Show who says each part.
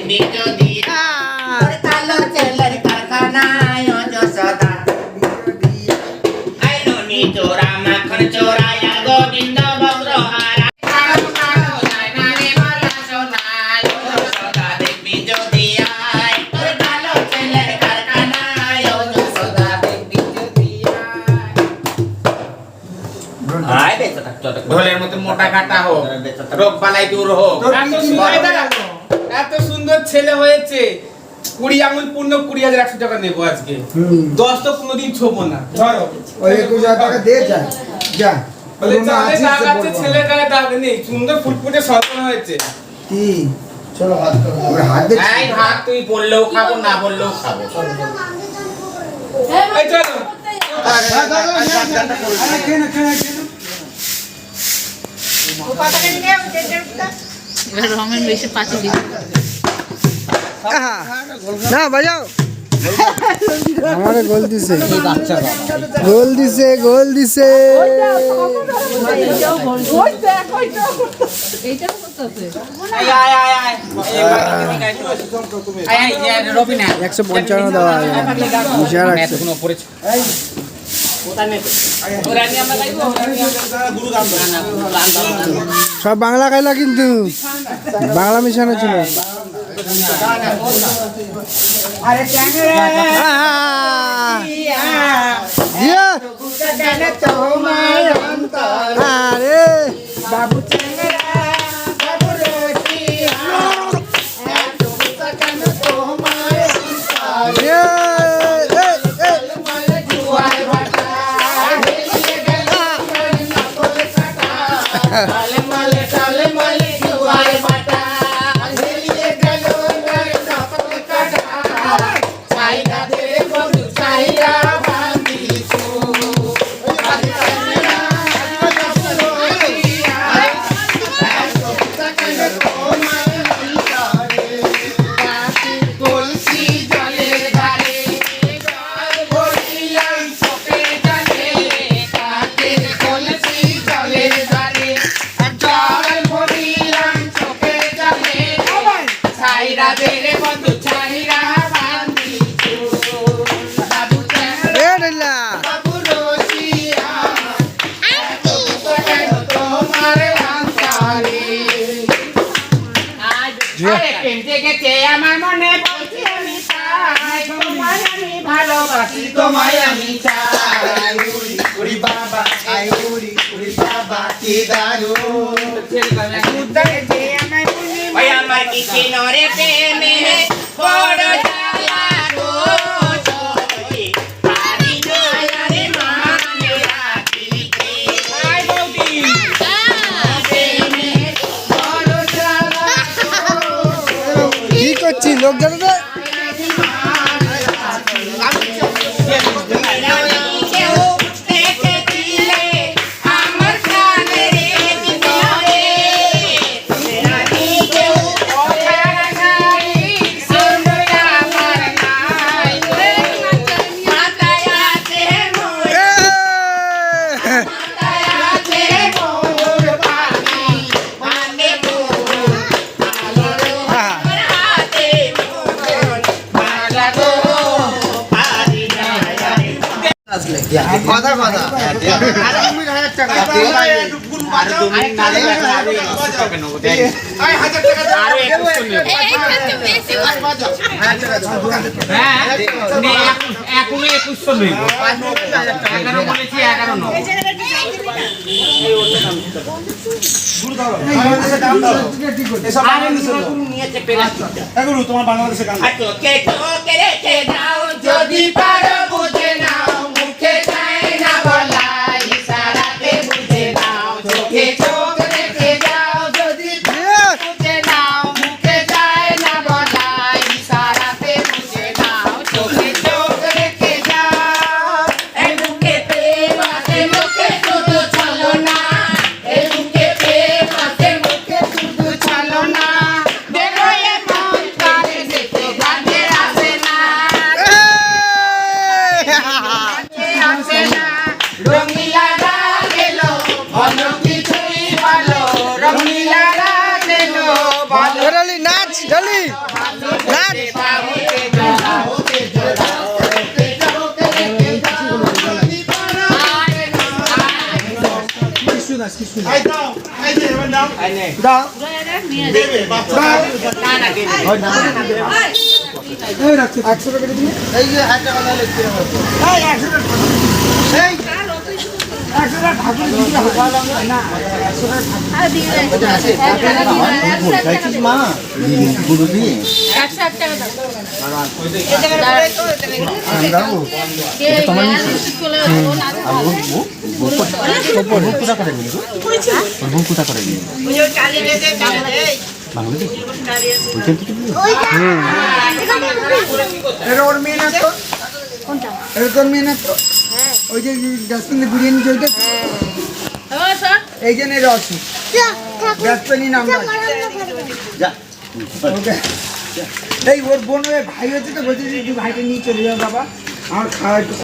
Speaker 1: দেখবি যদি তোর কালো ছেলের কারখানায় যশোদা আইলো নি চোরা মাখন চোরায়া গোবিন্দ বগ্রহারা কালো কালো নাইনা রে বলা সোনায় যশোদা দেখবি যদি আয় তোর কালো ছেলের কারখানায় যশোদা দেখবি যদি আয় বেঁচে থাক ঢোলের মতো মোটা কাটা হোক রোগ বালাই দূর হোক
Speaker 2: এত সুন্দর ছেলে হয়েছে 20 আঙুল পূর্ণ 20,100 টাকা নেবো আজকে 10 তো কোনোদিন ছোবো না ধরো
Speaker 3: ওই 21,000 টাকা দে যা যা
Speaker 2: বলে চালে দাগ আছে ছেলে গায়ে দাগ নেই সুন্দর ফুটফুটে সন্তান হয়েছে
Speaker 3: কি চলো ভাত খাবো ওরে হাত দে
Speaker 1: এই ভাত তুই বললেও খাবো না বললেও খাবো
Speaker 2: এই চলো
Speaker 4: এবার রমেন বেশি পাঁচি দিবে
Speaker 3: না বাজাও আমারে গোল দিছে গোল দিছে গোল দিছে
Speaker 4: এইটাও করতেছে
Speaker 1: আয় রবিনা
Speaker 3: 155 দেওয়া মিশা রাখছে সব বাংলা খাইলা কিন্তু বাংলা মিশানো ছিল
Speaker 1: আরে
Speaker 3: আরে
Speaker 1: বাবু চেংরা বাবু রসিয়া এত কেন তোমার মালে জুয়ার বাটা হেলিয়ে গেল নকল কাটা টালে মালে জুয়ার বাটা হেলিয়ে গেল নকল কাটা চাইরা দে বন্ধু চাইরা বাঁধিছু আমার মনে বলছি আমি চাই তোমায় আমি ভালোবাসি তোমায় আমি চাই উড়ি বাবা আই উড়ি বাবা কি দারুণ উদ্দারে যে আমার মনে ওই আমার কি চিনরে প্রেমে বড় জ্বালা গো চোখে পারি না রে মানে রাখিতে আই বৌদি প্রেমে বড় জ্বালা
Speaker 3: কি করছি লোক জানে না কথা কথা আরে 20,000 টাকা আর 2 মিনিট না দিলে আরে 100 টাকা নেব দেই আই 1000 টাকা আরে 21 নেব
Speaker 4: বেশি
Speaker 1: হ্যাঁ নে এখন 21 নেব 11 বলেছি 11 নেব এই ওটা গুরু দাও দাম দাও এসব নিয়েছে প্লাস্টিকটা
Speaker 2: এগুলো তোমার বাংলাদেশে গান
Speaker 1: আতো কে রেখে দাও যদি পারো বুঝে নাও মুখে চাই না বলা ইশারাতে বুঝে নাও চোখে চোখ রেখে দাও যদি বুঝে নাও মুখে চাই না বলা ইশারাতে বুঝে নাও চোখে চোখ রেখে দাও এই মুখে প্রেম আছে মুখে শুধু চলো না এই মুখে প্রেম আছে মুখে শুধু চলো না দেখো এ মন কারে দেখতে গানের আসে না
Speaker 3: গান দাও এই যে 1 টাকা দাও লিখতে হবে এই 100 টাকা এই 100 টাকা ঠাকুর দিতে হবে না 100 টাকা
Speaker 4: আর দিয়ে দেয়
Speaker 3: মা গুরু দিয়ে
Speaker 4: 160 টাকা দাও
Speaker 3: দাও
Speaker 4: তোমার নিচে চলে যাবো না
Speaker 3: ভুল কোথা করে দিল ভুল কোথা করে দিল বাংলাদেশ ওইখান থেকে
Speaker 5: এটা ওর মেয়ে না তো এটা তোর মেয়ে না তো ওই যে ডাস্টবিনে বিরিয়ানি চলতে
Speaker 4: হ্যাঁ স্যার
Speaker 5: এই জন্য এটা অসুখ ডাস্টবিনই নাম
Speaker 3: যা
Speaker 5: ওকে এই ওর বোন ভাই হচ্ছে তো বলছে যে তুই ভাইকে নিয়ে চলে যাও বাবা আমার খাওয়া একটু